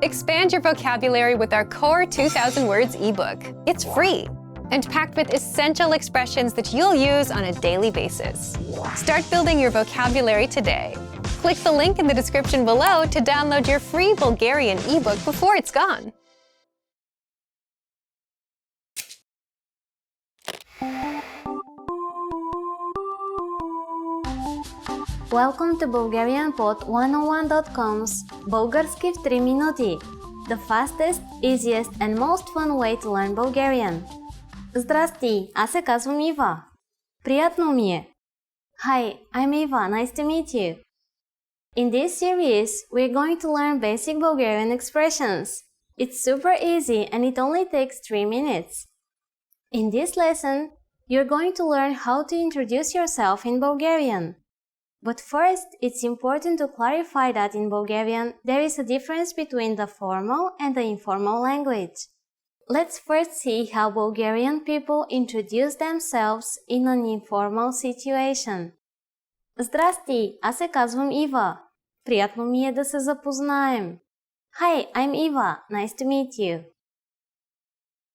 Expand your vocabulary with our Core 2000 Words ebook. It's free and packed with essential expressions that you'll use on a daily basis. Start building your vocabulary today. Click the link in the description below to download your free Bulgarian ebook before it's gone. Welcome to BulgarianPod101.com's Български в 3 минути, the fastest, easiest and most fun way to learn Bulgarian. Здрасти, аз се казвам Ива. Приятно ми е. Hi, I'm Eva, nice to meet you. In this series, we're going to learn basic Bulgarian expressions. It's super easy and it only takes 3 minutes. In this lesson, you're going to learn how to introduce yourself in Bulgarian. But first, it's important to clarify that in Bulgarian, there is a difference between the formal and the informal language. Let's first see how Bulgarian people introduce themselves in an informal situation. Здрасти, аз се казвам Ива. Приятно ми е да се запознаем. Hi, I'm Eva, nice to meet you.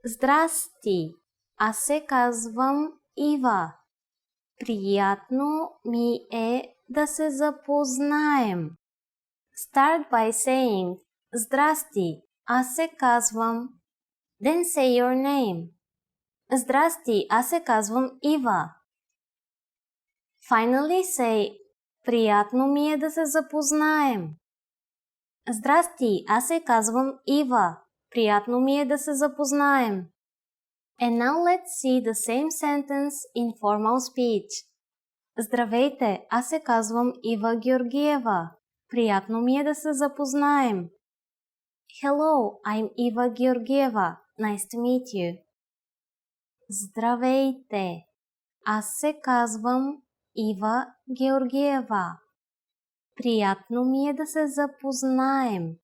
Здрасти, аз се казвам Ива. Приятно ми е да се запознаем. Start by saying Здрасти, аз се казвам. Then say your name. Здрасти, аз се казвам Ива. Finally say Приятно ми е да се запознаем. Здрасти, аз се казвам Ива. Приятно ми е да се запознаем. And now let's see the same sentence in formal speech. Здравейте, аз се казвам Ива Георгиева. Приятно ми е да се запознаем. Hello, I'm Eva Georgieva. Nice to meet you. Здравейте, аз се казвам Ива Георгиева. Приятно ми е да се запознаем.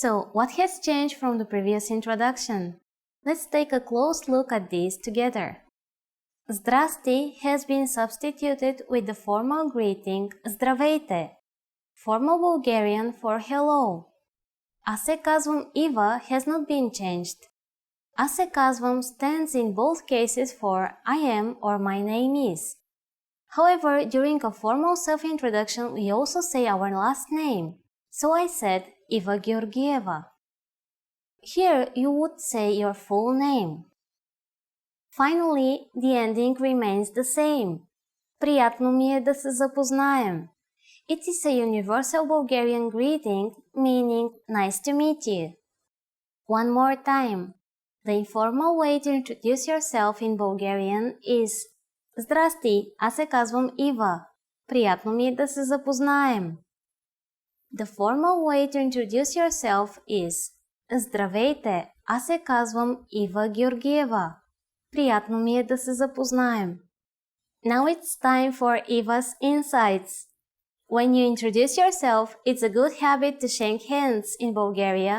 So, what has changed from the previous introduction? Let's take a close look at these together. Здрасти has been substituted with the formal greeting Здравейте, formal Bulgarian for hello. Аз се казвам Ива has not been changed. Аз се казвам stands in both cases for I am or my name is. However, during a formal self-introduction, we also say our last name. So I said Eva Georgieva. Here, you would say your full name. Finally, the ending remains the same. Приятно ми е да се запознаем. It is a universal Bulgarian greeting meaning nice to meet you. One more time. The informal way to introduce yourself in Bulgarian is Здрасти, аз се казвам Ива. Приятно ми е да се запознаем. The formal way to introduce yourself is Здравейте, аз се казвам Ива Георгиева. Приятно ми е да се запознаем. Now it's time for Eva's insights. When you introduce yourself, it's a good habit to shake hands in Bulgaria.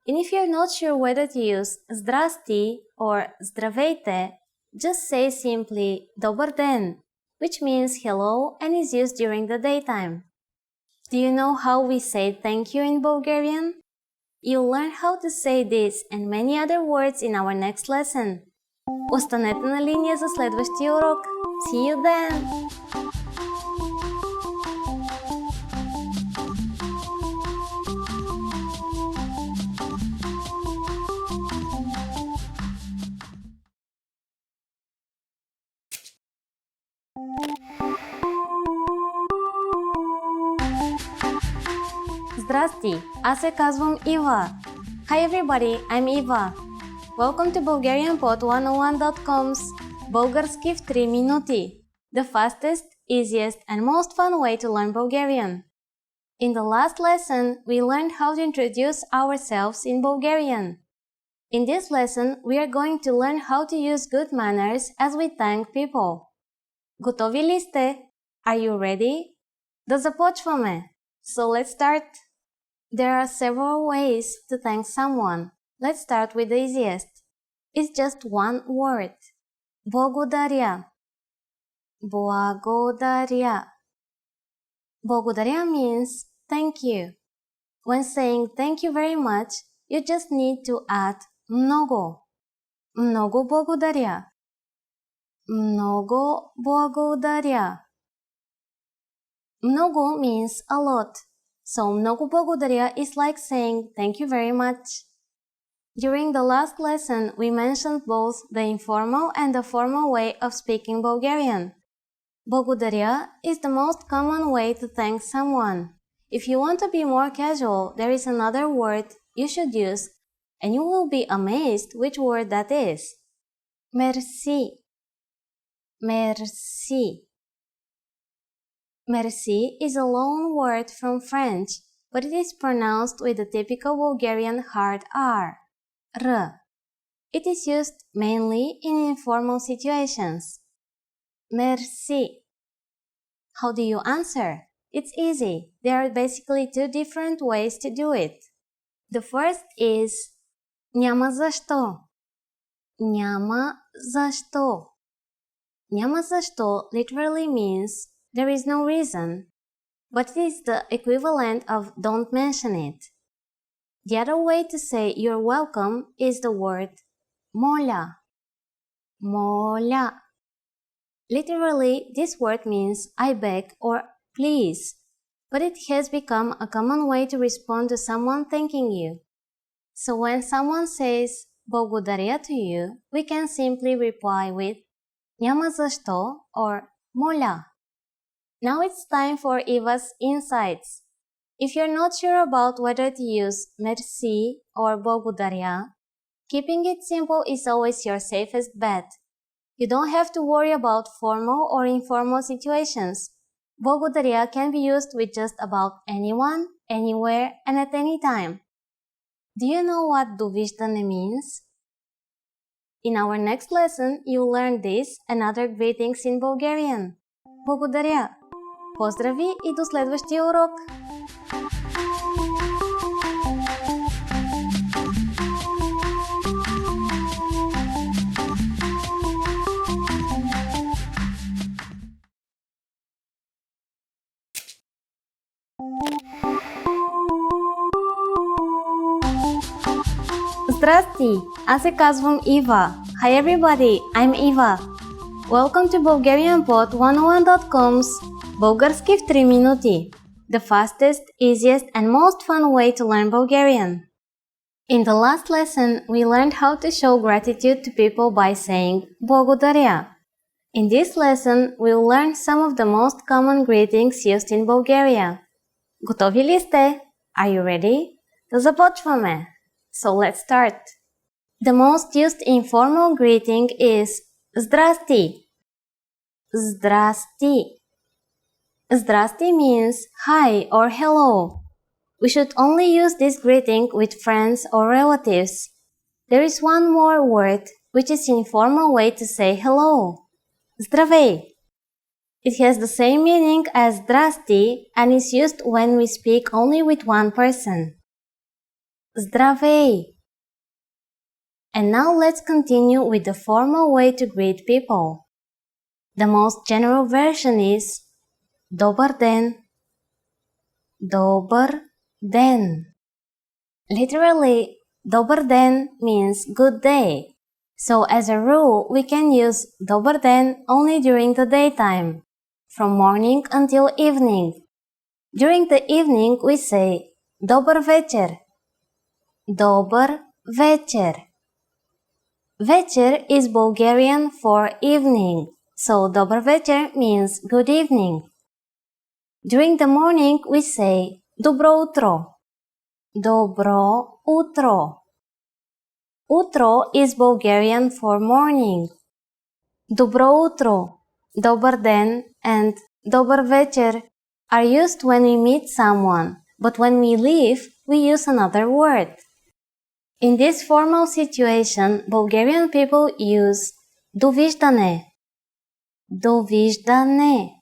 And if you're not sure whether to use Здрасти or Здравейте, just say simply Добър ден, which means hello and is used during the daytime. Do you know how we say thank you in Bulgarian? You'll learn how to say this and many other words in our next lesson. Останете на линия за следващия урок. See you then! Здрасти, аз се казвам Ива. Hi everybody, I'm Eva. Welcome to BulgarianPod101.com's Български в 3 минути, the fastest, easiest and most fun way to learn Bulgarian. In the last lesson, we learned how to introduce ourselves in Bulgarian. In this lesson, we are going to learn how to use good manners as we thank people. Готови ли сте? Are you ready? Да започваме! So let's start. There are several ways to thank someone. Let's start with the easiest. It's just one word. Благодаря. Благодаря. Благодаря means thank you. When saying thank you very much, you just need to add много. Много благодаря. Много благодаря. Много means a lot. So много благодаря is like saying thank you very much. During the last lesson, we mentioned both the informal and the formal way of speaking Bulgarian. Благодаря is the most common way to thank someone. If you want to be more casual, there is another word you should use, and you will be amazed which word that is. Merci. Merci. Merci is a loan word from French, but it is pronounced with the typical Bulgarian hard R. R. It is used mainly in informal situations. Merci. How do you answer? It's easy. There are basically two different ways to do it. The first is няма защо. Няма защо. Няма защо literally means there is no reason, but it is the equivalent of don't mention it. The other way to say you're welcome is the word моля. Моля. Literally, this word means I beg or please, but it has become a common way to respond to someone thanking you. So when someone says благодаря to you, we can simply reply with няма защо or моля. Now it's time for Eva's insights. If you're not sure about whether to use merci or благодаря, keeping it simple is always your safest bet. You don't have to worry about formal or informal situations. Благодаря can be used with just about anyone, anywhere, and at any time. Do you know what довиждане means? In our next lesson, you'll learn this and other greetings in Bulgarian. Благодаря! Поздрави и до следващия урок! Здрасти! Аз се казвам Ива. Hi everybody, I'm Eva. Welcome to BulgarianPod101.com's Български в 3 минути. The fastest, easiest and most fun way to learn Bulgarian. In the last lesson, we learned how to show gratitude to people by saying благодаря. In this lesson, we'll learn some of the most common greetings used in Bulgaria. Готови ли сте? Are you ready? Да започваме! So let's start. The most used informal greeting is Здрасти. Здрасти. Здрасти means hi or hello. We should only use this greeting with friends or relatives. There is one more word which is an informal way to say hello. Здравей. It has the same meaning as здрасти and is used when we speak only with one person. Здравей. And now let's continue with the formal way to greet people. The most general version is Добър ден. Добър ден. Literally, добър ден means good day. So as a rule, we can use добър ден only during the daytime, from morning until evening. During the evening, we say добър вечер. Добър вечер. Вечер is Bulgarian for evening, so добър вечер means good evening. During the morning, we say добро утро. Добро утро. Утро is Bulgarian for morning. Добро утро, добър ден, and добър вечер are used when we meet someone, but when we leave, we use another word. In this formal situation, Bulgarian people use довиждане. Довиждане.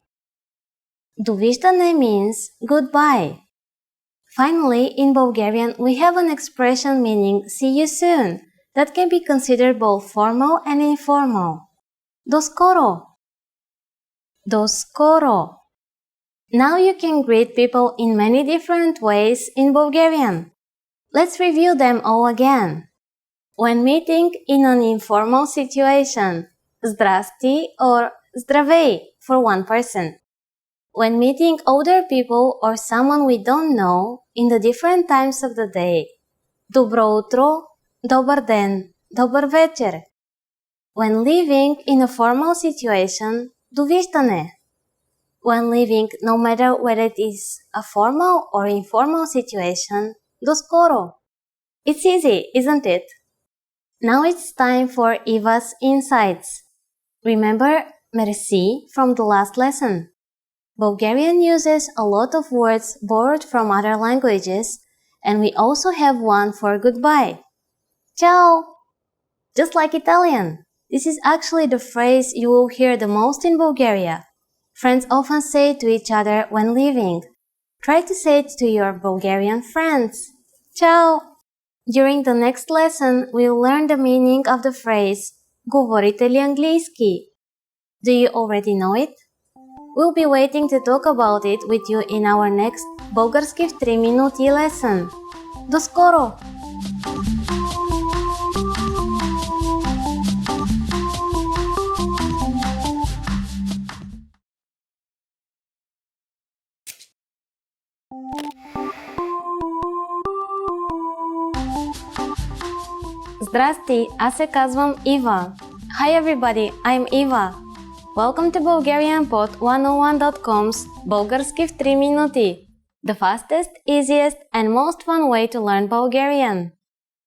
Довиждане means goodbye. Finally, in Bulgarian, we have an expression meaning see you soon that can be considered both formal and informal. До скоро. До скоро. Now you can greet people in many different ways in Bulgarian. Let's review them all again. When meeting in an informal situation, zdrasti or zdravei for one person. When meeting older people or someone we don't know in the different times of the day, добро утро, добър ден, добър вечер. When living in a formal situation, довиждане. When living, no matter whether it is a formal or informal situation, до скоро. It's easy, isn't it? Now it's time for Eva's insights. Remember merci from the last lesson. Bulgarian uses a lot of words borrowed from other languages, and we also have one for goodbye. Ciao! Just like Italian, this is actually the phrase you will hear the most in Bulgaria. Friends often say it to each other when leaving. Try to say it to your Bulgarian friends. Ciao! During the next lesson, we'll learn the meaning of the phrase Говорите ли английски? Do you already know it? We'll be waiting to talk about it with you in our next Български в 3 минути lesson. До скоро! Здрасти, аз се казвам Ива. Hi everybody, I'm Eva. Welcome to BulgarianPod101.com's Български в 3 минути, the fastest, easiest, and most fun way to learn Bulgarian.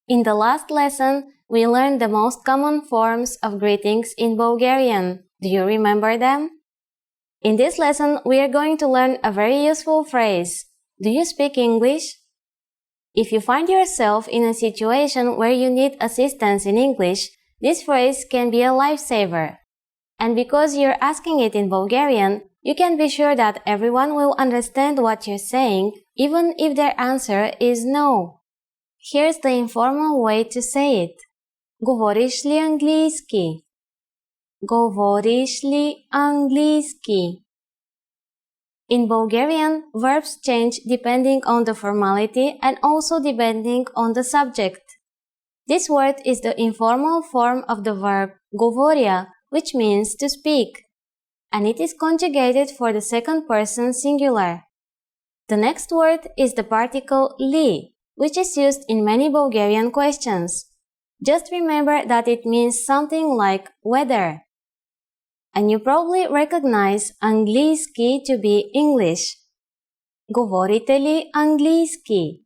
In the last lesson, we learned the most common forms of greetings in Bulgarian. Do you remember them? In this lesson, we are going to learn a very useful phrase. Do you speak English? If you find yourself in a situation where you need assistance in English, this phrase can be a lifesaver. And because you're asking it in Bulgarian, you can be sure that everyone will understand what you're saying, even if their answer is no. Here's the informal way to say it. Говориш ли английски? Говориш ли английски? In Bulgarian, verbs change depending on the formality and also depending on the subject. This word is the informal form of the verb говоря, which means to speak, and it is conjugated for the second person singular. The next word is the particle li, which is used in many Bulgarian questions. Just remember that it means something like weather. And you probably recognize английски to be English. Говорите ли английски?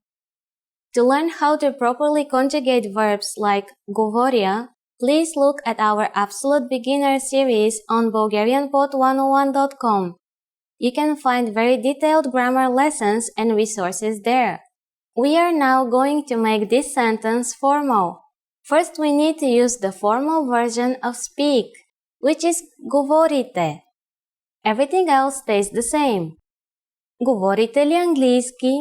To learn how to properly conjugate verbs like говоря, please look at our Absolute Beginner series on BulgarianPod101.com. You can find very detailed grammar lessons and resources there. We are now going to make this sentence formal. First, we need to use the formal version of speak, which is говорите. Everything else stays the same. Говорите ли английски?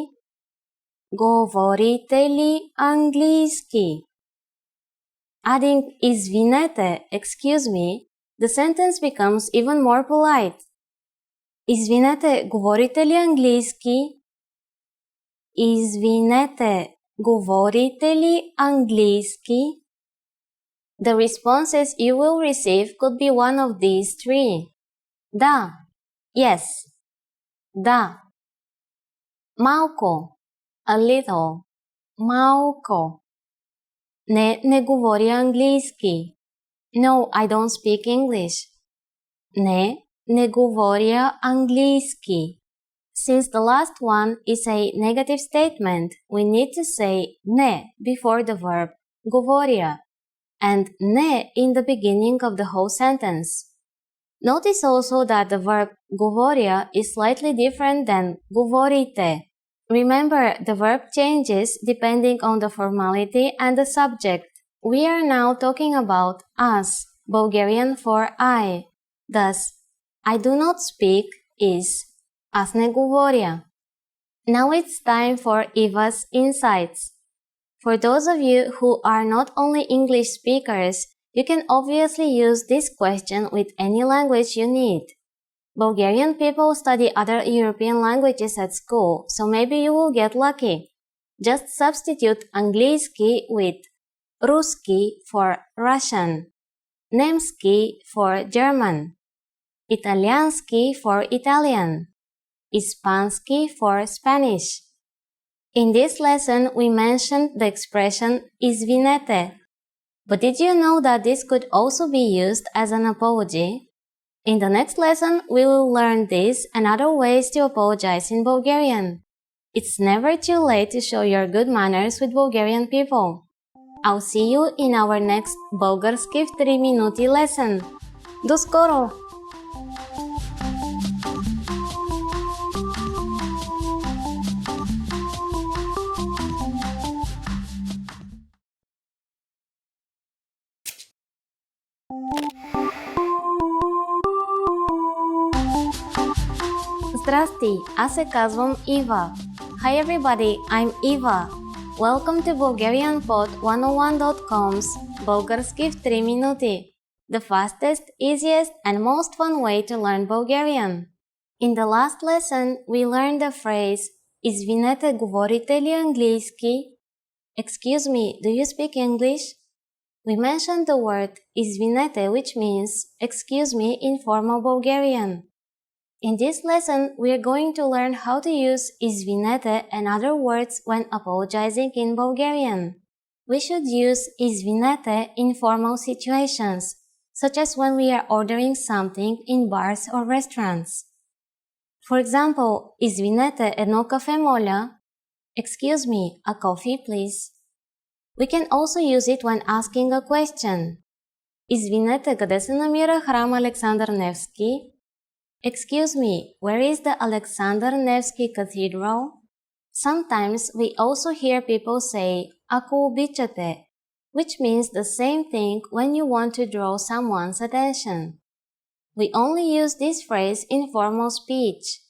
Говорите ли английски? Adding извинете, excuse me, the sentence becomes even more polite. Извинете, говорите ли английски? Извинете, говорите ли английски? The responses you will receive could be one of these three. Да, yes. Да. Малко, a little. Малко. Не говоря английски. No, I don't speak English. Не говоря английски. Since the last one is a negative statement, we need to say не before the verb говоря and не in the beginning of the whole sentence. Notice also that the verb говоря is slightly different than говорите. Remember, the verb changes depending on the formality and the subject. We are now talking about us, Bulgarian for I. Thus, I do not speak is аз не говоря. Now it's time for Eva's insights. For those of you who are not only English speakers, you can obviously use this question with any language you need. Bulgarian people study other European languages at school, so maybe you will get lucky. Just substitute angliski with Ruski for Russian, Nemski for German, Italianski for Italian, Ispanski for Spanish. In this lesson, we mentioned the expression izvinete. But did you know that this could also be used as an apology? In the next lesson, we will learn this and other ways to apologize in Bulgarian. It's never too late to show your good manners with Bulgarian people. I'll see you in our next Bulgarski в 3 минути lesson. До скоро! Здрасти, аз се казвам Ива. Hi everybody, I'm Eva. Welcome to BulgarianPod101.com's Bulgarski в 3 минути, the fastest, easiest, and most fun way to learn Bulgarian. In the last lesson, we learned the phrase Извинете, говорите ли английски? Excuse me, do you speak English? We mentioned the word извинете, which means excuse me in formal Bulgarian. In this lesson, we are going to learn how to use извинете and other words when apologizing in Bulgarian. We should use извинете in formal situations, such as when we are ordering something in bars or restaurants. For example, извинете, едно кафе моля. Excuse me, a coffee please. We can also use it when asking a question. Извинете, къде се намира храм Александър Невски? Excuse me, where is the Alexander Nevsky Cathedral? Sometimes we also hear people say, ако обичате, which means the same thing when you want to draw someone's attention. We only use this phrase in formal speech.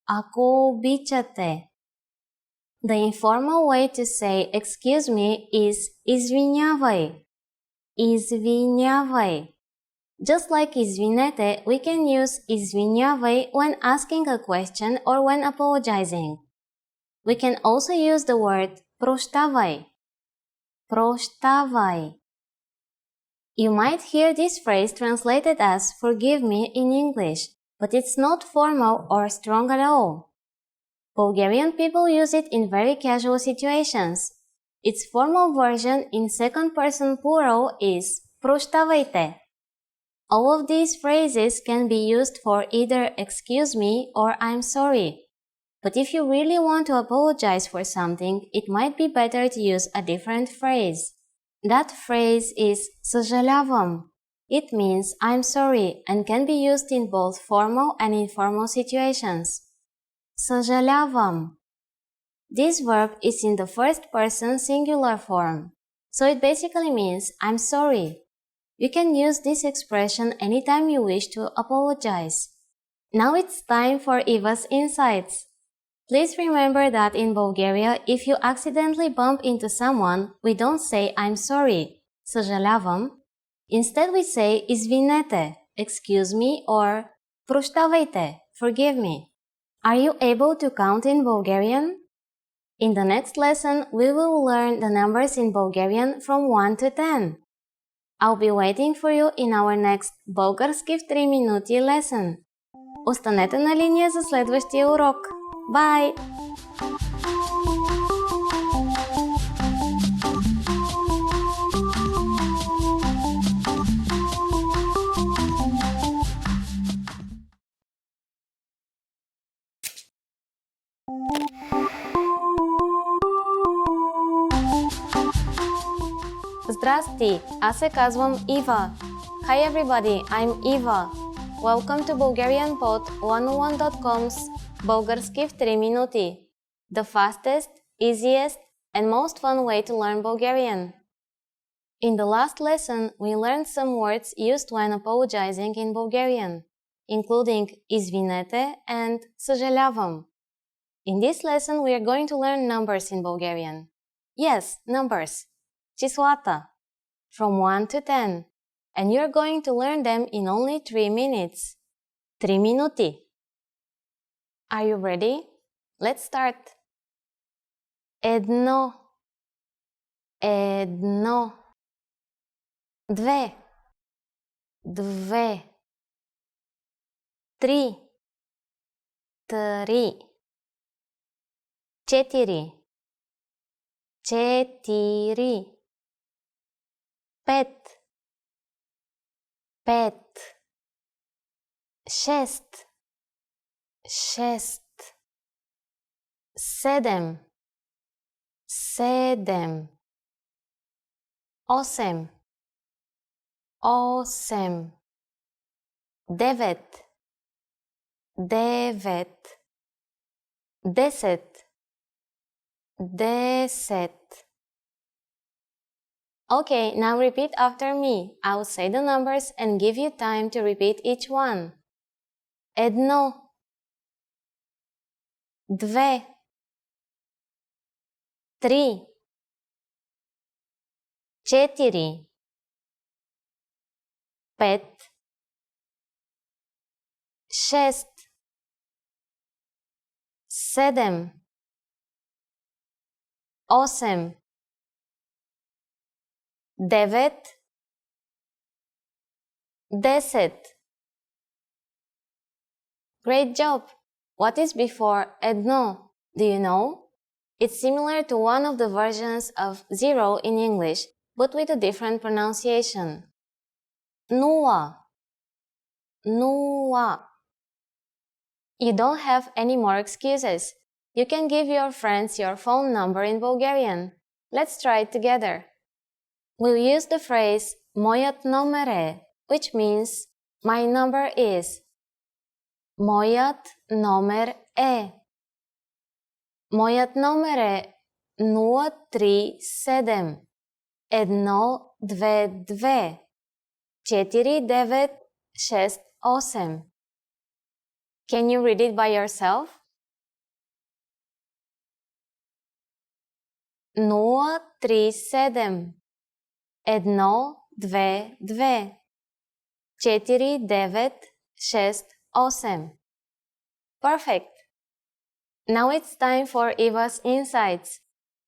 Ако обичате. The informal way to say excuse me is извинявай. Извинявай. Just like извинете, we can use извинявай when asking a question or when apologizing. We can also use the word прощавай. Прощавай. You might hear this phrase translated as forgive me in English, but it's not formal or strong at all. Bulgarian people use it in very casual situations. Its formal version in second person plural is прощавайте. All of these phrases can be used for either excuse me or I'm sorry. But if you really want to apologize for something, it might be better to use a different phrase. That phrase is съжалявам. It means I'm sorry and can be used in both formal and informal situations. съжалявам. This verb is in the first person singular form, so it basically means I'm sorry. You can use this expression anytime you wish to apologize. Now it's time for Eva's insights. Please remember that in Bulgaria, if you accidentally bump into someone, we don't say I'm sorry, съжалявам. Instead we say извинете, excuse me, or прощавайте, forgive me. Are you able to count in Bulgarian? In the next lesson, we will learn the numbers in Bulgarian from 1 to 10. I'll be waiting for you in our next Bulgarski в 3 минути lesson. Останете на линия за следващия урок. Bye! Здрасти, аз се казвам Ива. Hi everybody, I'm Eva. Welcome to BulgarianPod101.com's Bulgarski в 3 минути, the fastest, easiest, and most fun way to learn Bulgarian. In the last lesson, we learned some words used when apologizing in Bulgarian, including извинете and съжалявам. In this lesson, we are going to learn numbers in Bulgarian. Yes, numbers. Числата. From 1 to 10. And you're going to learn them in only 3 minutes. 3 минути. Are you ready? Let's start. 1, 1, 2, 2, 3, 3, 4, 4, 5, 5, 6, 6, 7, 7, 8, 8, 9, 9, 10, 10. Okay, now repeat after me. I'll say the numbers and give you time to repeat each one. 1, 2, 3, 4, 5, 6, 7, 8, 9, 10. Great job! What is before едно? Do you know? It's similar to one of the versions of zero in English, but with a different pronunciation. Нула. Нула. You don't have any more excuses. You can give your friends your phone number in Bulgarian. Let's try it together. We'll use the phrase Моят номер е, which means my number is. Моят номер е. Моят номер е 037 122 4968. Can you read it by yourself? 037 122 4968. Perfect! Now it's time for Eva's insights.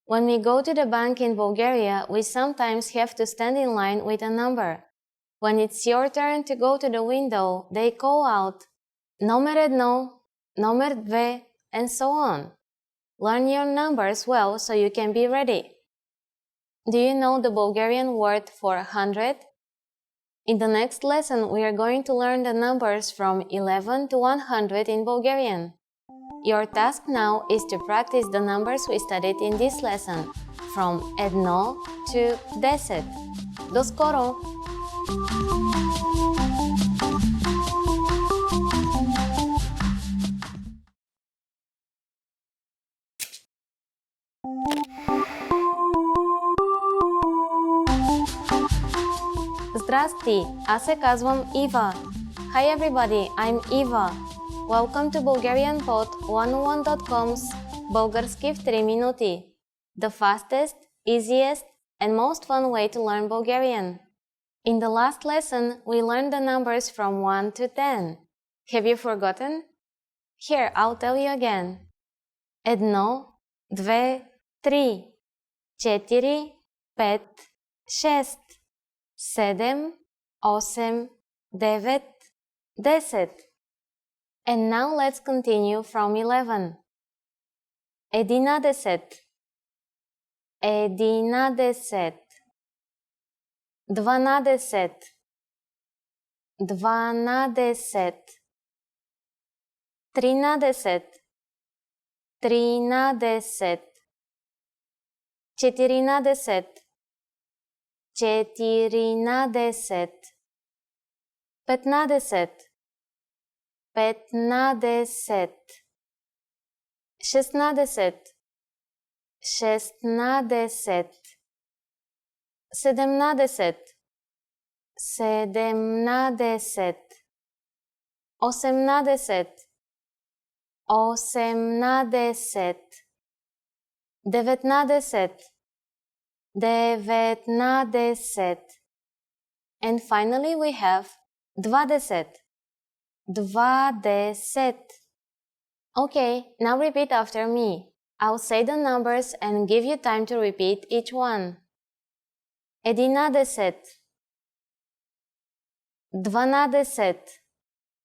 When we go to the bank in Bulgaria, we sometimes have to stand in line with a number. When it's your turn to go to the window, they call out номер едно, номер две, and so on. Learn your numbers well so you can be ready. Do you know the Bulgarian word for 100? In the next lesson, we are going to learn the numbers from 11 to 100 in Bulgarian. Your task now is to practice the numbers we studied in this lesson, from едно to 10. До скоро! Здрасти! Аз се казвам Ива. Hi everybody, I'm Eva. Welcome to BulgarianPod101.com's Български в 3 минути. The fastest, easiest, and most fun way to learn Bulgarian. In the last lesson, we learned the numbers from 1 to 10. Have you forgotten? Here, I'll tell you again. Едно, две, три, 4, 5, 6, 7, 8, 9, 10. And now let's continue from 11. Единадесет, единадесет, дванадесет, дванадесет, тринадесет, тринадесет, четиринадесет, четиринадесет, петнадесет, петнадесет, шестнадесет, шестнадесет, седемнадесет, седемнадесет, осемнадесет, осемнадесет, деветнадесет, деветнадесет. And finally we have двадесет. 20. Okay, now repeat after me. I'll say the numbers and give you time to repeat each one. 11, 12, 13,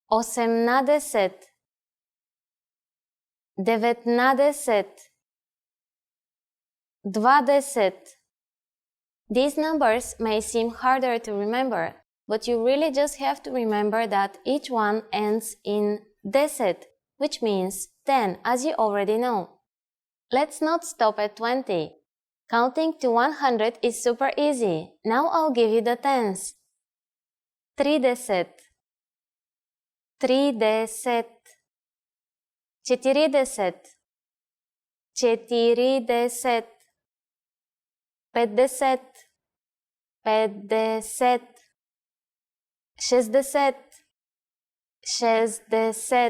14, 15, 16, 17, 18, 19, 20. These numbers may seem harder to remember, but you really just have to remember that each one ends in deset, which means 10, as you already know. Let's not stop at 20. Counting to 100 is super easy. Now I'll give you the tens. 30, 30, 40, 40, 50, 50, 60, 60, 70,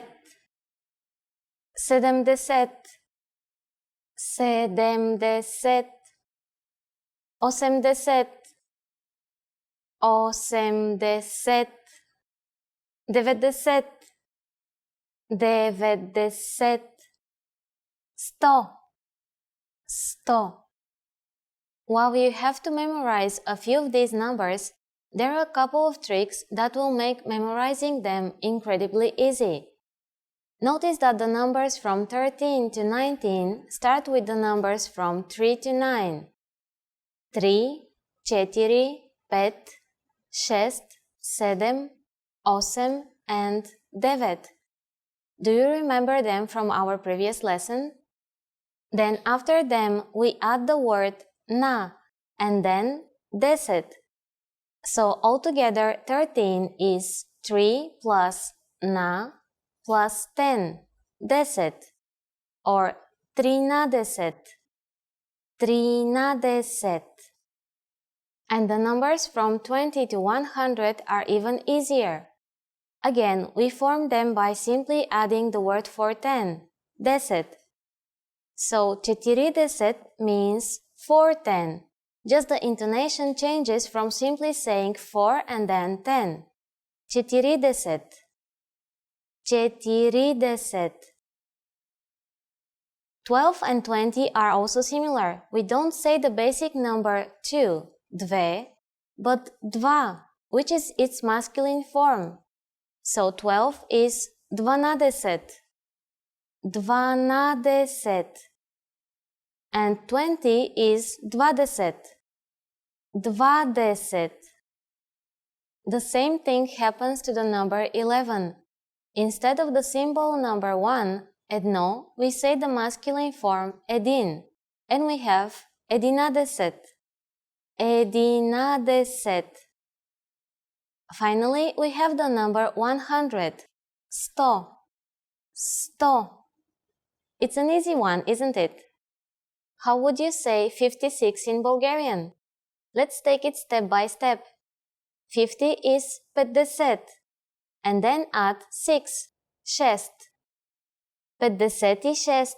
70, 80, 80, 90, 90, 100, 100. While you have to memorize a few of these numbers, there are a couple of tricks that will make memorizing them incredibly easy. Notice that the numbers from 13 to 19 start with the numbers from 3 to 9. 3, 4, 5, 6, 7, 8, and 9. Do you remember them from our previous lesson? Then after them, we add the word na and then deset. So altogether 13 is 3 plus na plus 10, deset, or trinadeset, trinadeset. And the numbers from 20 to 100 are even easier. Again, we form them by simply adding the word for 10, deset. So 40 means 410. Just the intonation changes from simply saying 4 and then 10. 40. 40. 12 and 20 are also similar. We don't say the basic number 2, dve, but dva, which is its masculine form. So 12 is dvanadeset, dvanadeset, and 20 is dvadeset, dvadeset. The same thing happens to the number 11. Instead of the symbol number 1, edno, we say the masculine form edin, and we have edinadeset, edinadeset. Finally, we have the number 100, sto, sto. It's an easy one, isn't it? How would you say 56 in Bulgarian? Let's take it step by step. 50 is 50, and then add 6, šest. 56.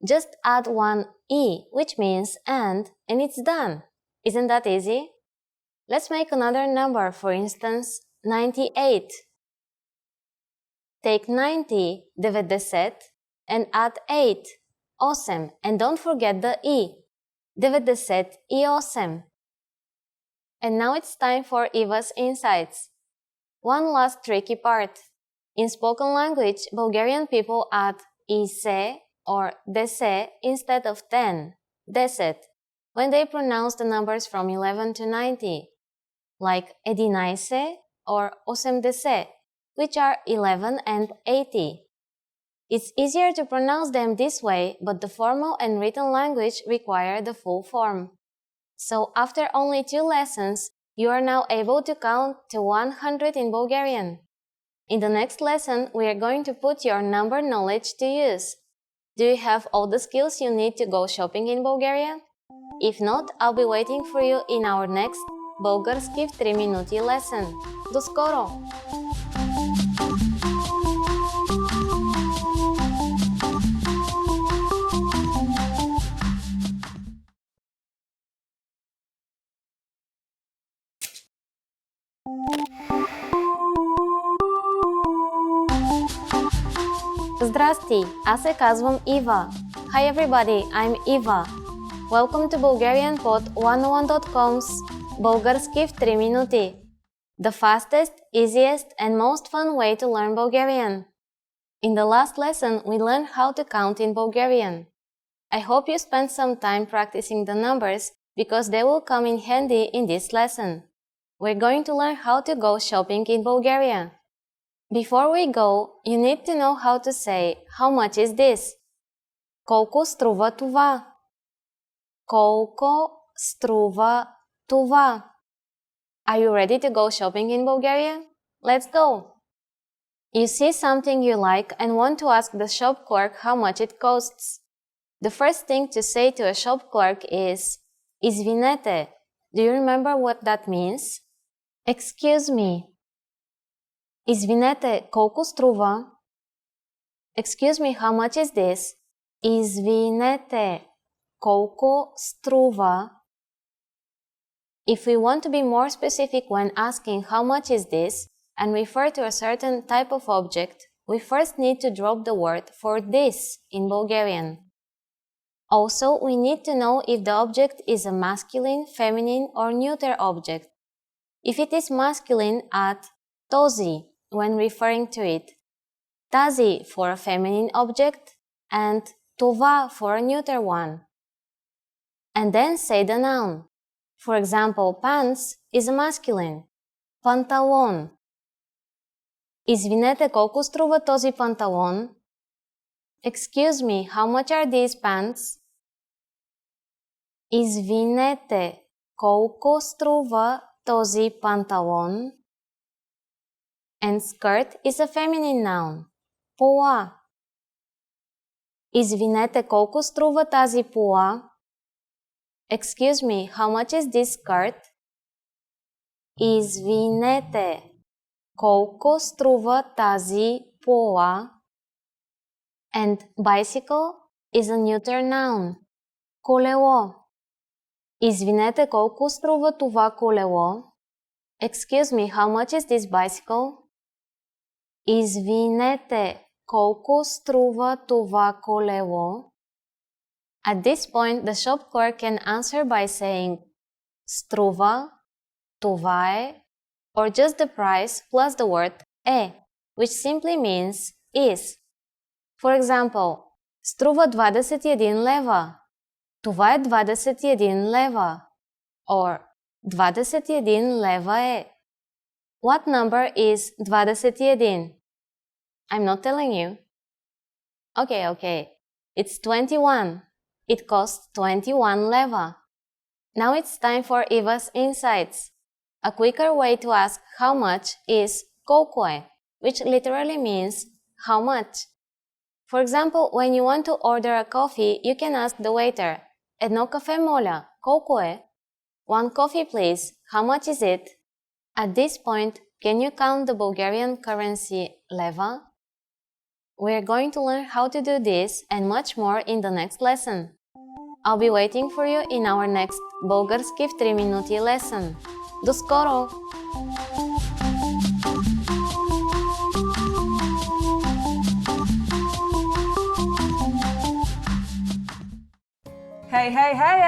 Just add one e, which means and it's done. Isn't that easy? Let's make another number, for instance, 98. Take 90, 90, and add 8, 8, and don't forget the e, 98. And now it's time for Eva's insights. One last tricky part. In spoken language, Bulgarian people add ise or dese instead of 10, deset, when they pronounce the numbers from 11 to 90, like edinaise or osemdese, which are 11 and 80. It's easier to pronounce them this way, but the formal and written language require the full form. So after only 2 lessons, you are now able to count to 100 in Bulgarian. In the next lesson, we are going to put your number knowledge to use. Do you have all the skills you need to go shopping in Bulgaria? If not, I'll be waiting for you in our next Български в 3 минути lesson. До скоро! Здрасти, аз се казвам Ива. Hi everybody, I'm Eva. Welcome to BulgarianPod101.com's Български в 3 минути. The fastest, easiest and most fun way to learn Bulgarian. In the last lesson, we learned how to count in Bulgarian. I hope you spent some time practicing the numbers because they will come in handy in this lesson. We're going to learn how to go shopping in Bulgaria. Before we go, you need to know how to say, how much is this? Колко струва това? Колко струва това? Are you ready to go shopping in Bulgaria? Let's go! You see something you like and want to ask the shop clerk how much it costs. The first thing to say to a shop clerk is Извинете. Do you remember what that means? Excuse me. Извинете, колко струва? Excuse me, how much is this? Извинете, колко струва? If we want to be more specific when asking how much is this and refer to a certain type of object, we first need to drop the word for this in Bulgarian. Also, we need to know if the object is a masculine, feminine, or neuter object. If it is masculine, add този when referring to it, тази for a feminine object, and това for a neuter one. And then say the noun. For example, pants is a masculine. Панталон. Извинете, колко струва този панталон? Excuse me, how much are these pants? Извинете, колко струва този панталон? And skirt is a feminine noun. Пола. Извинете, колко струва тази пола? Excuse me, how much is this skirt? Извинете, колко струва тази пола? And bicycle is a neuter noun. Колело. Извинете, колко струва това колело? Excuse me, how much is this bicycle? Извинете, колко струва това колело? At this point, the shop clerk can answer by saying струва, това е, or just the price plus the word е, which simply means is. For example, струва 21 лева. Това е 21 лева. Or 21 лева е. What number is 21? I'm not telling you. Okay. It's 21. It costs 21 leva. Now it's time for Eva's insights. A quicker way to ask how much is колко е, which literally means how much. For example, when you want to order a coffee, you can ask the waiter, едно кафе моля, колко е? One coffee please, how much is it? At this point, can you count the Bulgarian currency leva? We are going to learn how to do this and much more in the next lesson. I'll be waiting for you in our next Български в 3 минути lesson. До скоро! Hey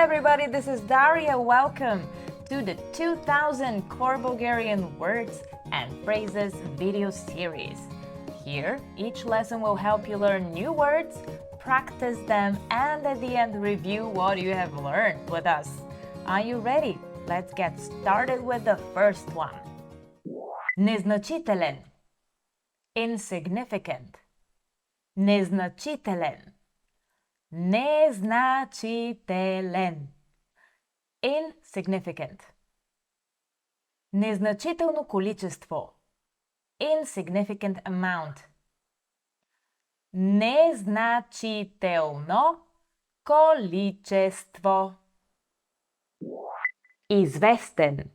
everybody, this is Daria. Welcome to the 2000 Core Bulgarian Words and Phrases video series. Here, each lesson will help you learn new words, practice them, and at the end review what you have learned with us. Are you ready? Let's get started with the first one. Незначителен. Insignificant. Незначителен. Незначителен. Insignificant. Незначително количество. Insignificant amount. Незначително количество. Известен.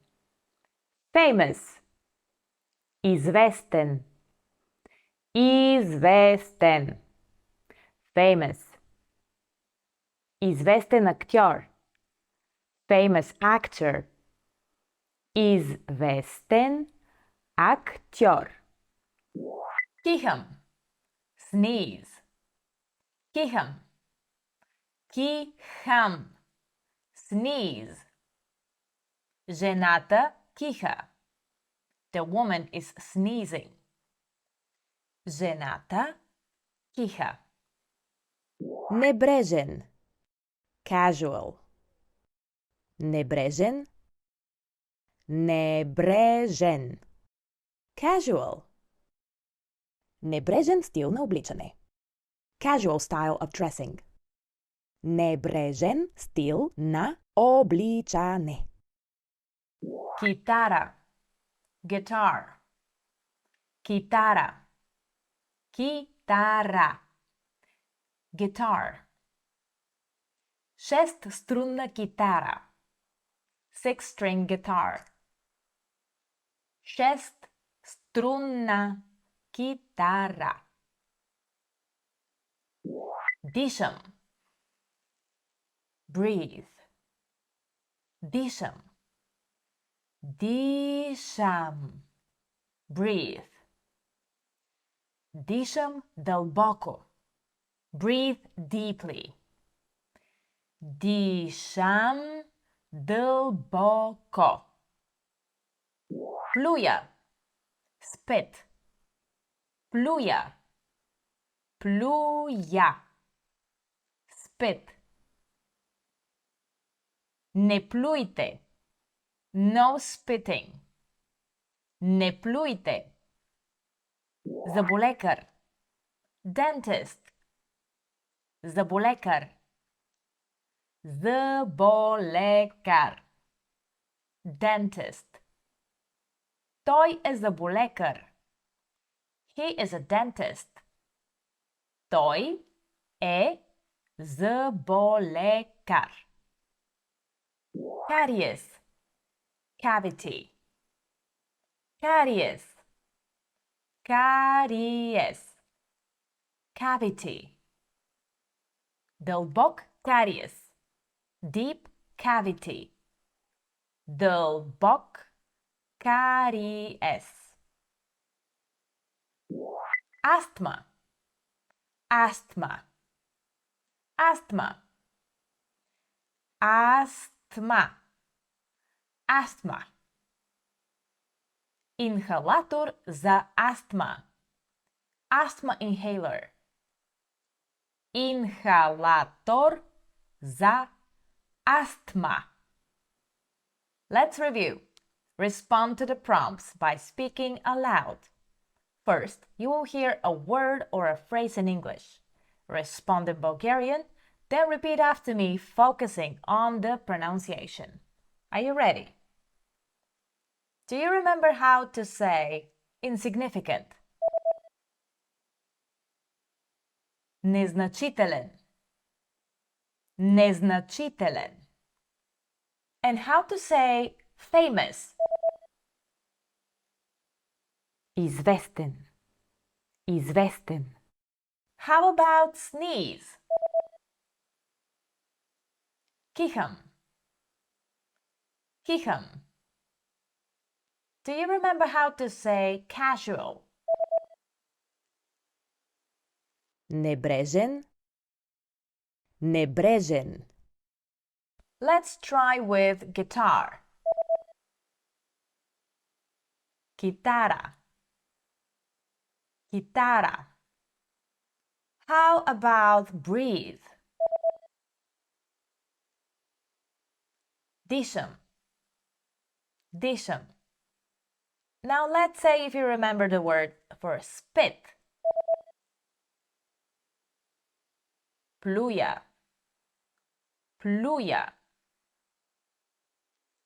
Famous. Известен. Известен. Famous. Известен актьор. Famous actor. Известен актьор. Кихам. Sneeze. Кихам. Кихам. Sneeze. Жената киха. The woman is sneezing. Жената киха. Небрежен. Casual. Небрежен. Небрежен. Casual. Небрежен стил на обличане. Casual style of dressing. Небрежен стил на обличане. Китара. Guitar. Китара. Китара. Guitar. Шестструнна китара. Six-string guitar. Шестструнна китара. Дишам. Breathe. Дишам. Дишам. Breathe. Дишам дълбоко. Breathe deeply. Дишам дълбоко. Плюя. Spit. Плюя. Плюя. Spit. Не плюйте. No spitting. Не плюйте. Заболекар. Dentist. Заболекар. Заболекар. Dentist. Той е заболекар. He is a dentist. Той е заболекар. Caries. Cavity. Caries. Caries. Cavity. Дълбок caries. Deep cavity. Дълбок caries. Asthma. Asthma. Asthma. Asthma. Asthma. Инхалатор за астма. Asthma inhaler. Инхалатор за астма. Let's review. Respond to the prompts by speaking aloud. First, you will hear a word or a phrase in English. Respond in Bulgarian, then repeat after me, focusing on the pronunciation. Are you ready? Do you remember how to say insignificant? Незначителен. Незначителен. And how to say famous? Известен. Известен. How about sneeze? Кихам. Кихам. Do you remember how to say casual? Небрежен. Небрежен. Let's try with guitar. Китара. Китара. How about breathe? Дишам. Дишам. Now let's say if you remember the word for spit. Плюя. Плюя.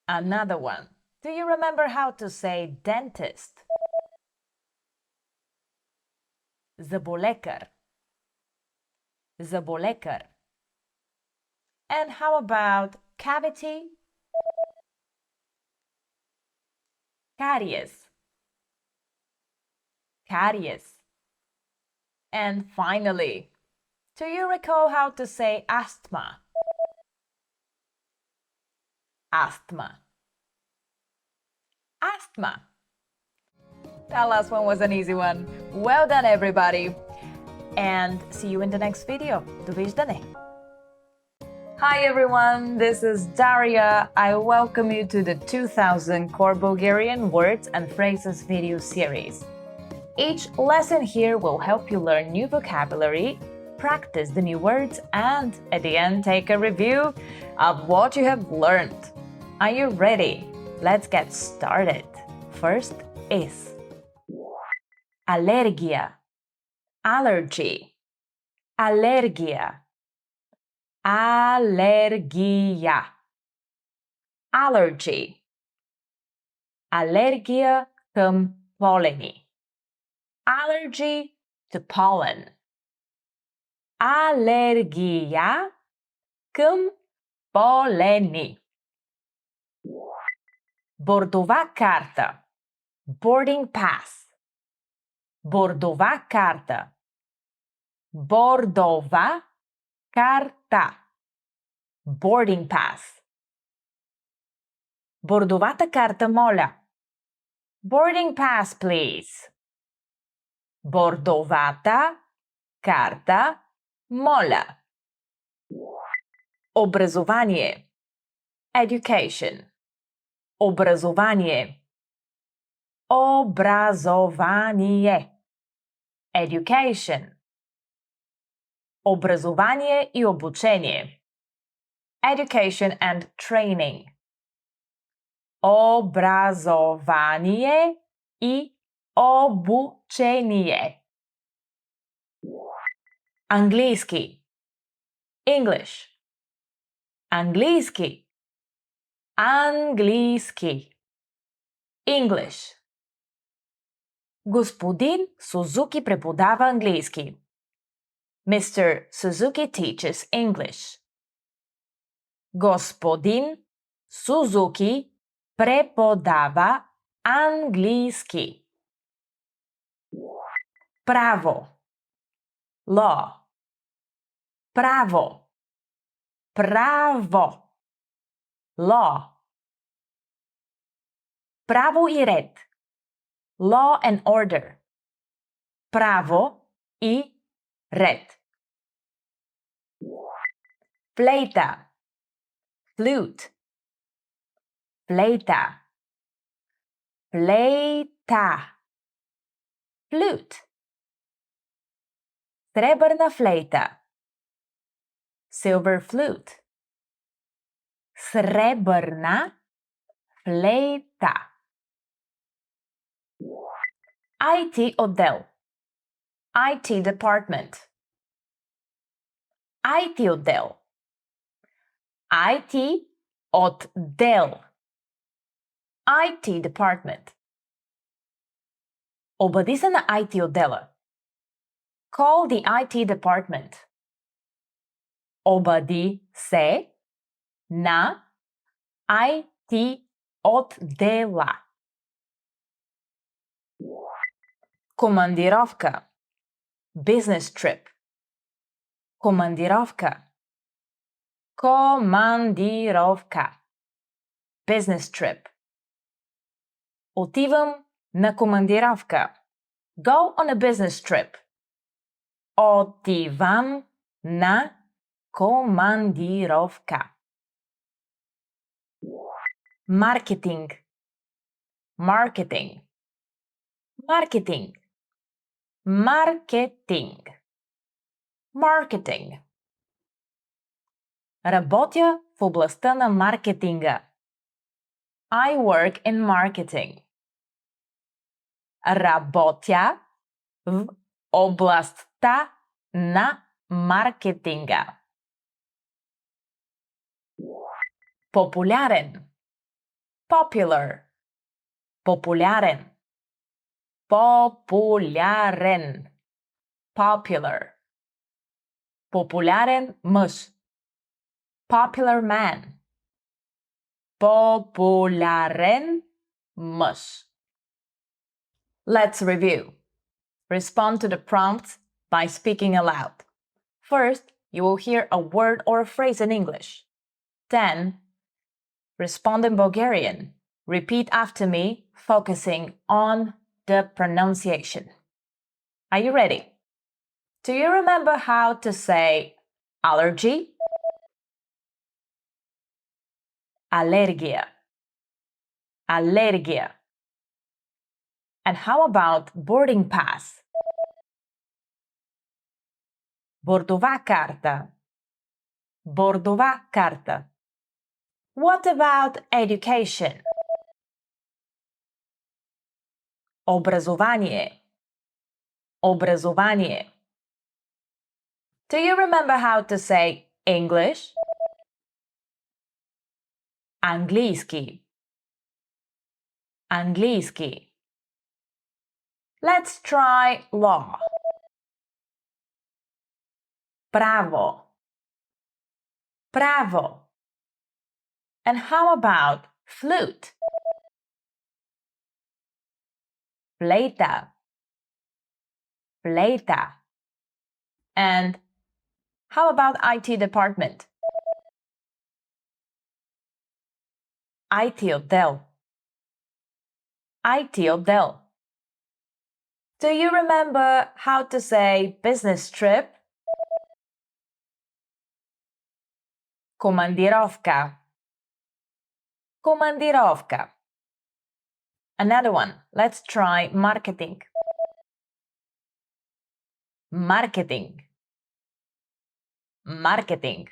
Another one. Do you remember how to say dentist? Заболекар. Заболекар. And how about cavity? Caries. Caries. And finally, do you recall how to say asthma? Asthma. Asthma. That last one was an easy one. Well done, everybody. And see you in the next video. Довиждане. Hi everyone, this is Daria. I welcome you to the 2000 Core Bulgarian Words and Phrases video series. Each lesson here will help you learn new vocabulary, practice the new words, and at the end take a review of what you have learned. Are you ready? Let's get started. First is allergia, allergy, allergia, allergia, allergy, алергия към полени, allergy to pollen, алергия към полени. Бордова карта, boarding pass, бордова карта, бордова карта, boarding pass. Бордовата карта, моля. Boarding pass, please. Бордовата карта, моля. Образование, education. Образование, образование, education. Образование и обучение, education and training. Образование и обучение. Английски, English. Английски, английски, English. Господин Сузуки преподава английски. Mr. Suzuki teaches English. Господин Сузуки преподава английски. Право, law. Право, право, law. Право и ред, law and order. Право и ред. Флейта, flute. Флейта, флейта, flute. Сребърна флейта, silver flute. Сребърна флейта. IT отдел, IT department. IT отдел, IT отдел, IT department. Обади се на IT отдела. Call the IT department. Обади се на IT отдела. Командировка, business trip. Командировка, командировка, business trip. Отивам на командировка. Go on a business trip. Отивам на командировка. Маркетинг, marketing, marketing, marketing, marketing. Работя в областта на маркетинга. I work in marketing. Работя в областта на маркетинга. Популярен, popular, популярен, популярен, popular. Популярен мъж, popular man. Популярен мъж, Let's review. Respond to the prompts by speaking aloud. First, you will hear a word or a phrase in English. Then, respond in Bulgarian. Repeat after me, focusing on the pronunciation. Are you ready? Do you remember how to say allergy? Alergia. Alergia. And how about boarding pass? Bordova карта. Bordova карта. What about education? Образование. Образование. Do you remember how to say English? Английский. Английский. Let's try law. Право. Право. And how about flute? Flauta. Flauta. And how about IT department? IT отдел. IT отдел. Do you remember how to say business trip? Командировка. Командировка. Another one. Let's try marketing. Marketing. Marketing.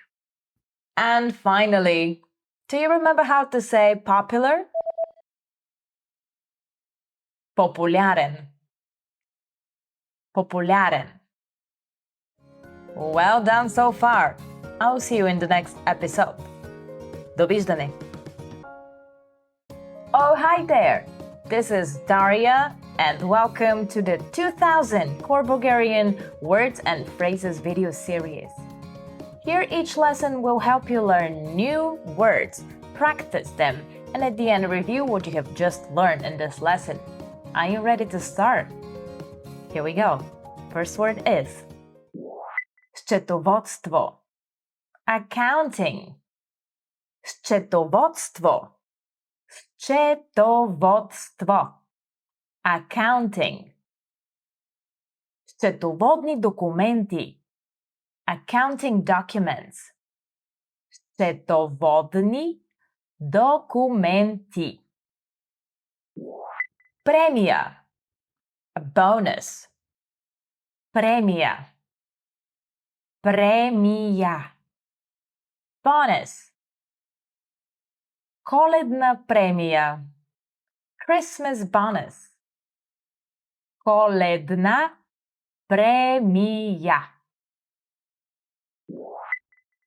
And finally, do you remember how to say popular? Популярен. Популярен. Well done so far. I'll see you in the next episode. Довиждане. Oh, hi there. This is Daria, and welcome to the 2000 Core Bulgarian Words and Phrases video series. Here, each lesson will help you learn new words, practice them, and at the end review what you have just learned in this lesson. Are you ready to start? Here we go. First word is счетоводство. Accounting. Счетоводство. Счетоводство. Accounting. Счетоводни документи. Accounting documents. Счетоводни документи. Премия. A bonus. Премия. Премия. Bonus. Коледна премия. Christmas bonus. Коледна премия.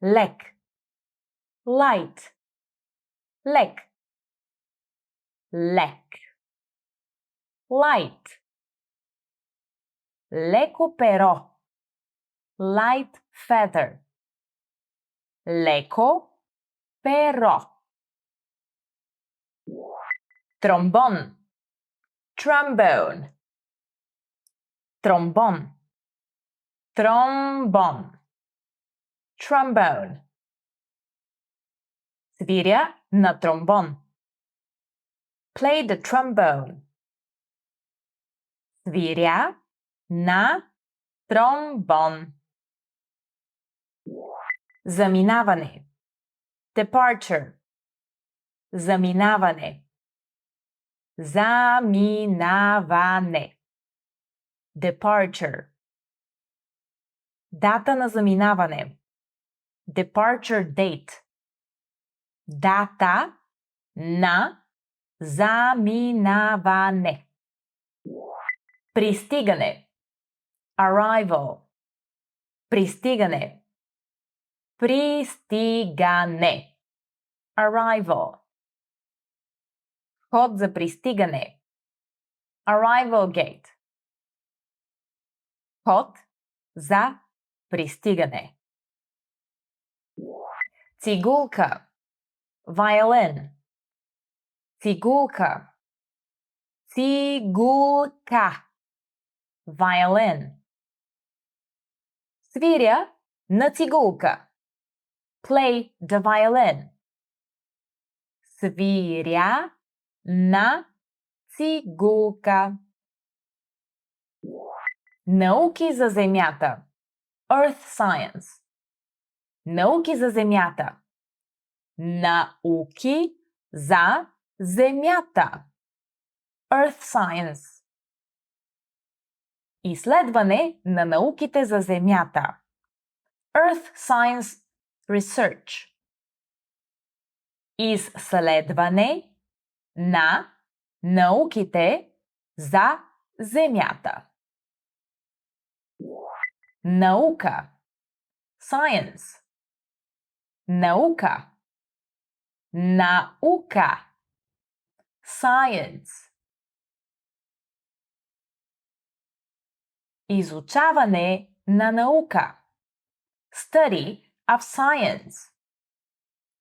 Лек. Light. Лек. Лек. Light. Леко перо. Light feather. Леко перо. Trombone. Trombone. Trombone. Trombone. Trombone. Свиря на тромбон. Play the trombone. Свиря на тромбон. Заминаване. Departure. Заминаване. Заминаване. Departure. Дата на заминаване. Departure date. Дата на заминаване. Пристигане. Arrival. Пристигане. Пристигане. Arrival. Вход за пристигане. Arrival gate. Вход за пристигане. Цигулка. Violin. Цигулка. Цигулка. Violin. Свиря на цигулка. Play the violin. Свиря на цигулка. Науки за земята. Earth science. Науки за земята. Науки за земята. Earth science. Изследване на науките за земята. Earth science research. Изследване на науките за земята. Наука. Science. Наука. Наука. Science. Изучаване на наука. Study of science.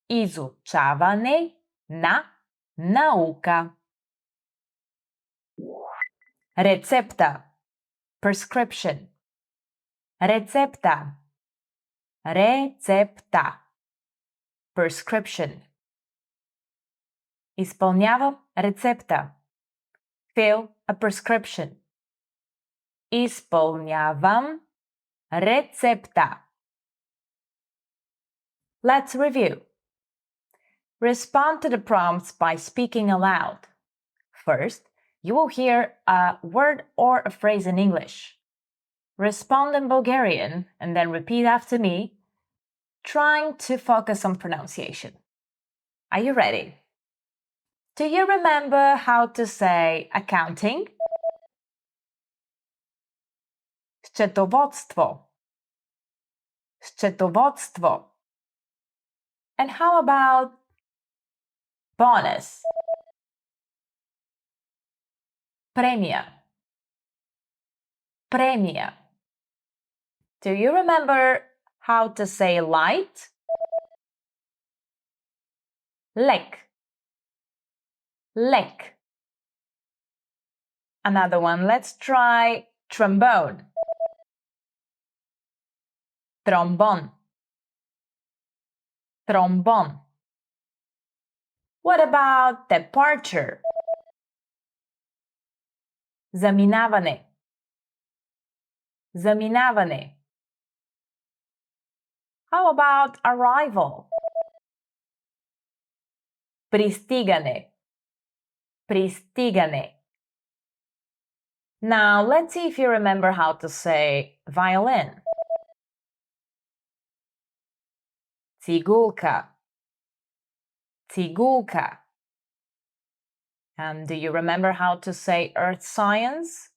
Изучаване на наука. Рецепта. Prescription. Рецепта. Рецепта. Prescription. Изпълнявам рецепта. Fill a prescription. Изпълнявам рецепта. Let's review. Respond to the prompts by speaking aloud. First, you will hear a word or a phrase in English. Respond in Bulgarian and then repeat after me, trying to focus on pronunciation. Are you ready? Do you remember how to say accounting? Счетоводство. Счетоводство. And how about bonus? Премия. Премия. Do you remember how to say light? Лек. Lek. Another one. Let's try trombone. Trombone. Trombone. What about departure? Заминаване. Заминаване. How about arrival? Пристигане. Пристигане. Now, let's see if you remember how to say violin. Цигулка. Цигулка. And do you remember how to say earth science?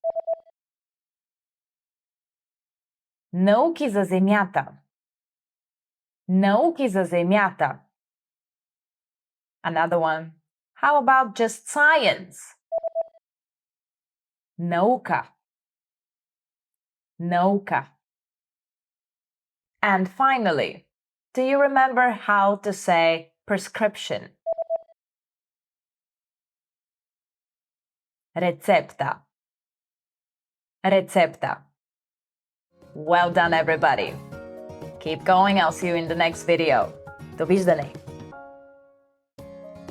Науки за земята. Науки за земята. Another one. How about just science? Наука. Наука. And finally, do you remember how to say prescription? Рецепта. Рецепта. Well done, everybody. Keep going. I'll see you in the next video. Довиждане.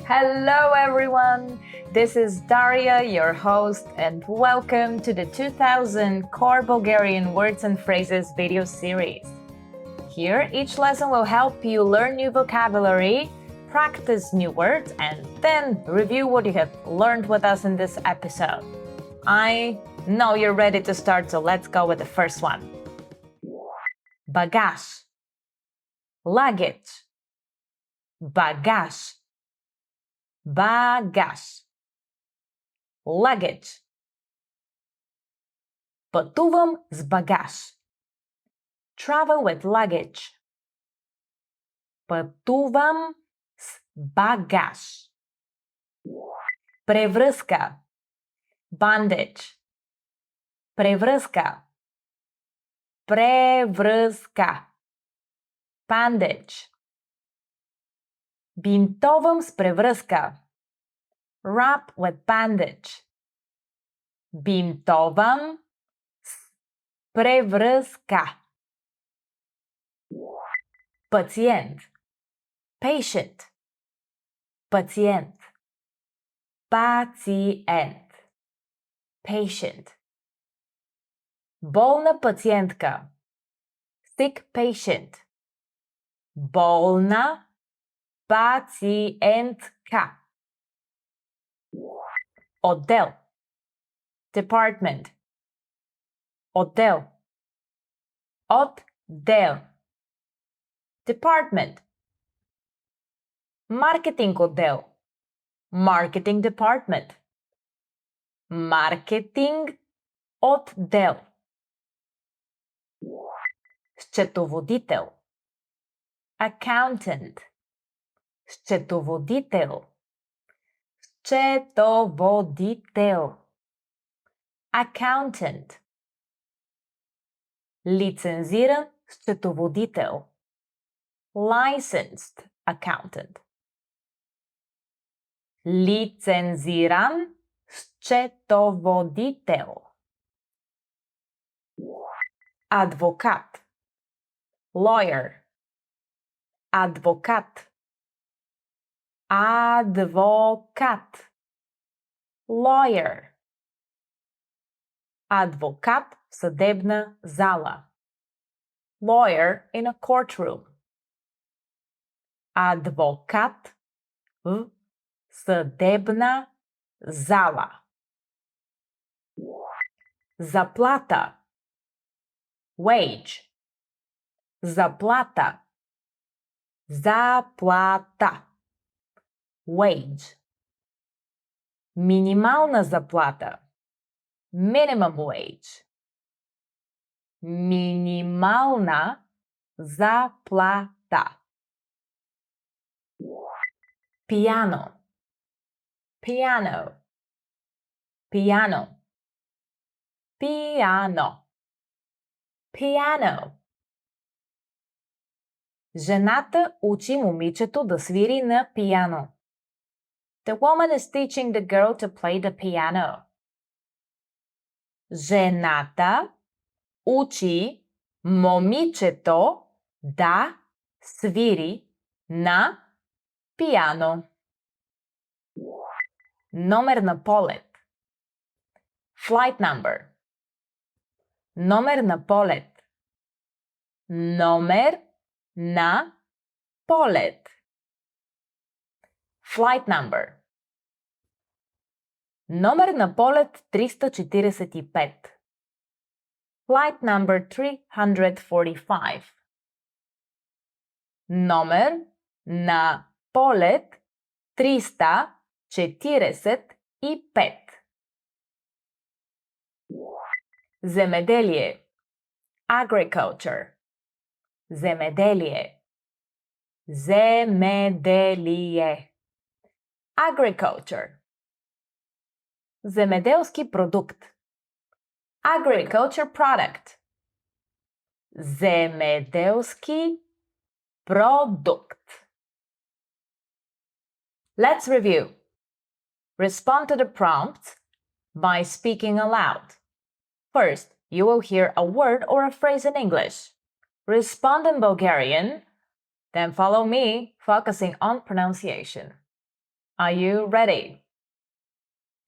Hello, everyone. This is Daria, your host, and welcome to the 2000 Core Bulgarian Words and Phrases video series. Here, each lesson will help you learn new vocabulary, practice new words, and then review what you have learned with us in this episode. I know you're ready to start, so let's go with the first one. Bagage. Luggage. Bagage. Bagage. Luggage. Пътувам с багаж. Travel with luggage. Пътувам с багаж. Превръзка. Bandage. Превръзка. Превръзка. Bandage. Бинтовам с превръзка. Wrap with bandage. Бинтовам с превръзка. Пациент. Patient. Пациент. Пациент. Patient. Болна пациентка. Sick patient. Болна пациентка. Отдел. Department. Отдел. Отдел. Department. Маркетинг отдел. Marketing department. Маркетинг отдел. Счетоводител. Accountant. Счетоводител. Счетоводител. Accountant. Лицензиран счетоводител. Licensed accountant. Лицензиран счетоводител. Адвокат. Lawyer. Адвокат. Адвокат. Lawyer. Адвокат в съдебна зала. Lawyer in a courtroom. Адвокат в съдебна зала. Заплата. Wage. Заплата. Заплата. Wage. Минимална заплата. Minimum wage. Минимална заплата. Piano. Piano. Piano. Piano. Piano. Жената учи момичето да свири на пиано. The woman is teaching the girl to play the piano. Жената учи момичето да свири на пиано. Номер на полет. Flight number. Номер на полет. Номер на полет. Flight number. Номер на полет 345. Flight number 345. Номер на полет 345. Земеделие. Agriculture. Земеделие. Земеделие. Agriculture. Земеделски продукт. Agriculture product. Земеделски продукт. Let's review. Respond to the prompts by speaking aloud. First, you will hear a word or a phrase in English. Respond in Bulgarian, then follow me, focusing on pronunciation. Are you ready?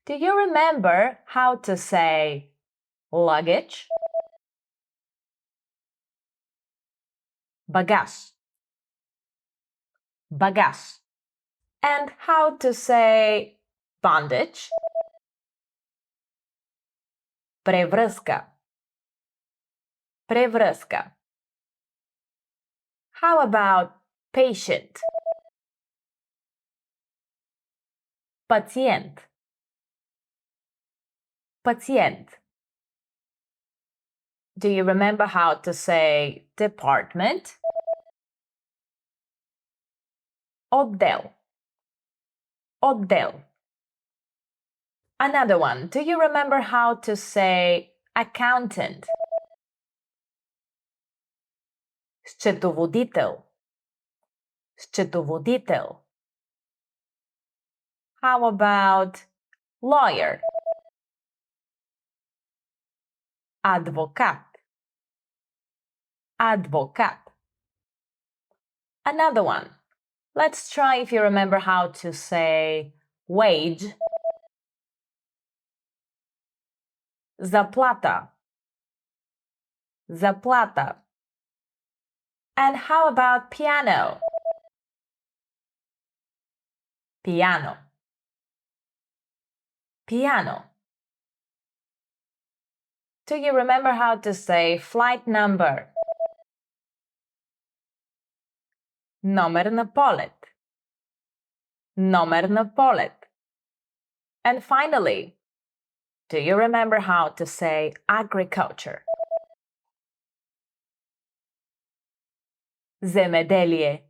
Do you remember how to say luggage? Bagage. Bagage. And how to say bandage? Превръзка. Превръзка. How about patient? Пациент. Пациент. Do you remember how to say department? Отдел. Отдел. Another one. Do you remember how to say accountant? Счетоводител. Счетоводител. How about lawyer? Advocat. Advocat. Another one. Let's try if you remember how to say wage. Заплата. Заплата. And how about piano? Piano. Piano. Do you remember how to say flight number? Номер на полет. Номер на полет. And finally, do you remember how to say agriculture? Земеделие.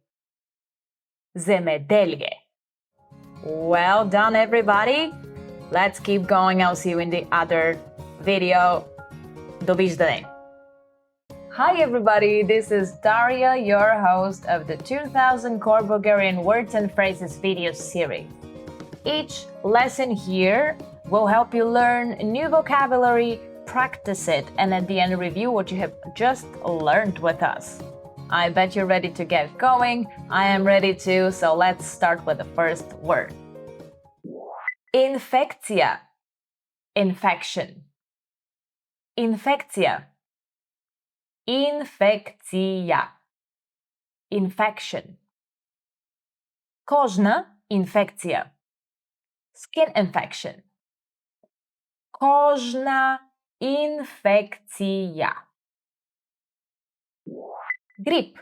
Земеделие. Well done, everybody. Let's keep going. I'll see you in the other video. Довиждане. Hi, everybody. This is Daria, your host of the 2000 Core Bulgarian Words and Phrases video series. Each lesson here will help you learn new vocabulary, practice it, and at the end review what you have just learned with us. I bet you're ready to get going. I am ready too, so let's start with the first word. Infekcija. Infection. Infekcija. Infekcija. Infection. Кожна инфекция. Skin infection. Кожна инфекция. Грип.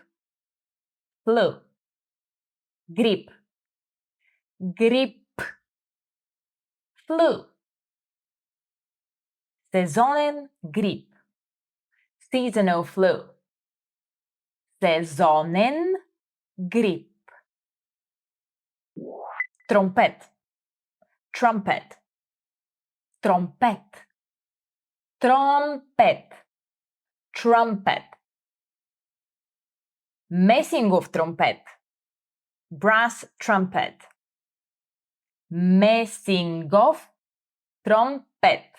Flu. Грип. Грип. Flu. Сезонен грип. Seasonal flu. Сезонен грип. Тромпет. Trumpet. Тромпет. Тромпет. Trumpet. Месингов тромпет. Brass trumpet. Месингов тромпет.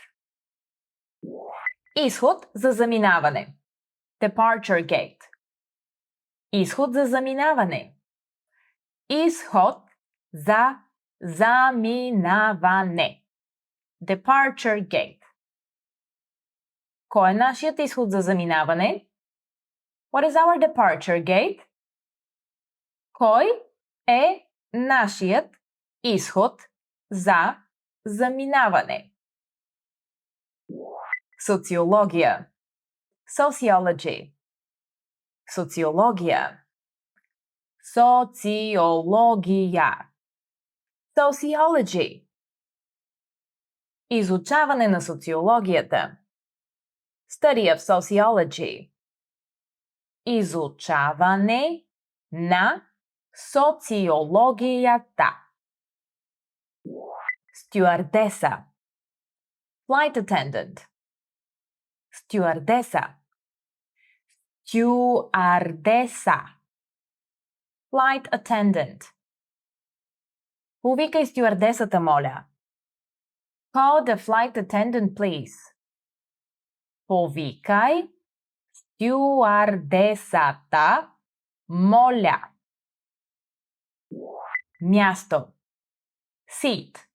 Изход за заминаване. Departure gate. Изход за заминаване. Изход за заминаване. Departure gate. Кой е нашият изход за заминаване? What is our departure gate? Кой е нашият изход за заминаване? Социология. Sociology. Социология. Социология. Sociology. Изучаване на социологията. Study of sociology. Изучаване на социологията. Стюардеса. Flight attendant. Стюардеса. Стюардеса. Flight attendant. Повикай стюардесата, моля. Call the flight attendant, please. Повикай стюардесата, моля. Място. Seat.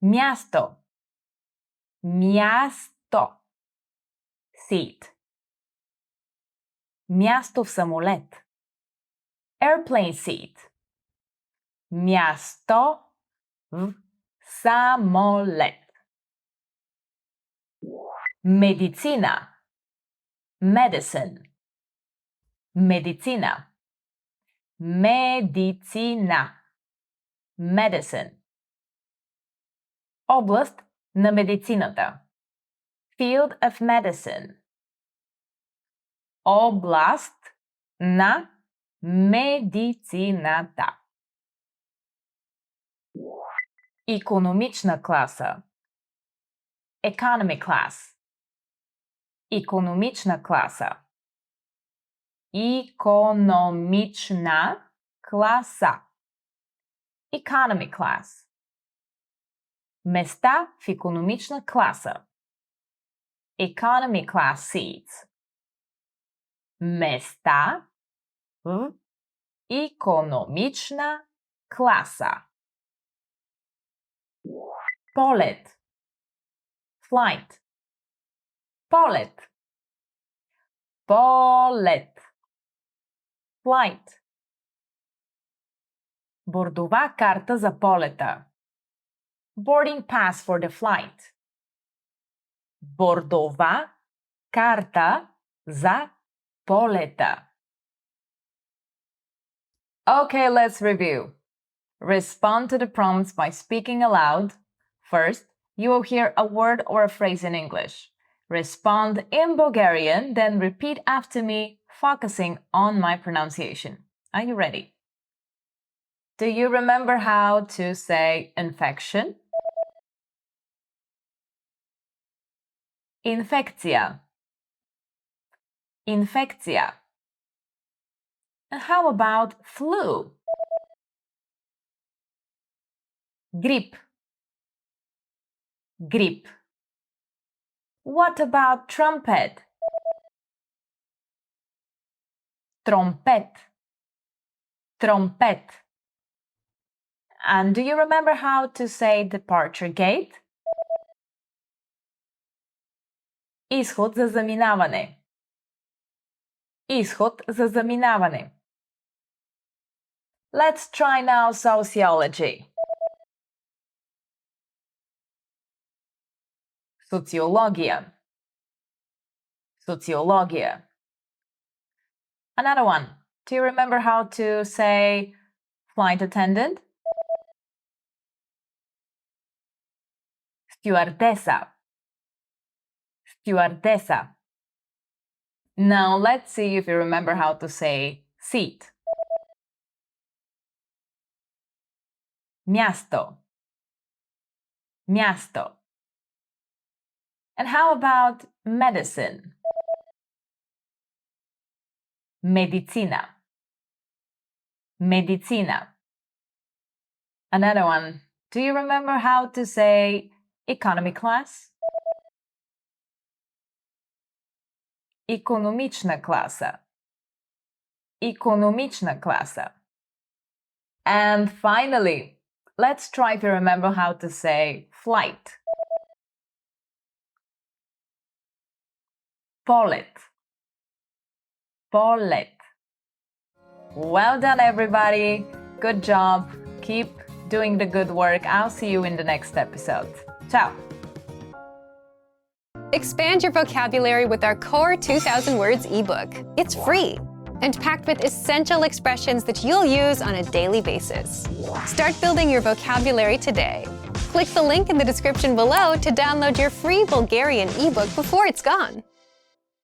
Място. Място. Seat. Място в самолет. Airplane seat. Място в самолет. Медицина. Medicine. Медицина. Медицина. Medicine. Област на медицината. Field of medicine. Област на медицината. Икономична класа. Economy class. Икономична класа. Икономична класа. Economy class. Места в икономична класа. economy class seats. Места в икономична класа. Полет. Flight. Полет. Полет. Flight. Бордова карта за полета. Boarding pass for the flight. Бордова карта за полета. Okay, let's review. Respond to the prompts by speaking aloud. First, you will hear a word or a phrase in English. Respond in Bulgarian, then repeat after me, focusing on my pronunciation. Are you ready? Do you remember how to say infection? Infekcja. Infekcja. And how about flu? Grip. Grip. What about trumpet? Trompet. Trompet. And do you remember how to say departure gate? Изход за заминаване. Изход за заминаване. Let's try now sociology. Sociologia. Sociologia. Another one. Do you remember how to say flight attendant? Stewardessa. Stewardessa. Now let's see if you remember how to say seat. Miasto. Miasto. And how about medicine? Medicina. Medicina. Another one. Do you remember how to say economy class? Икономична класа. Икономична класа. And finally, let's try to remember how to say flight. Полет. Полет. Well done, everybody. Good job. Keep doing the good work. I'll see you in the next episode. Ciao. Expand your vocabulary with our Core 2000 Words ebook. It's free and packed with essential expressions that you'll use on a daily basis. Start building your vocabulary today. Click the link in the description below to download your free Bulgarian ebook before it's gone.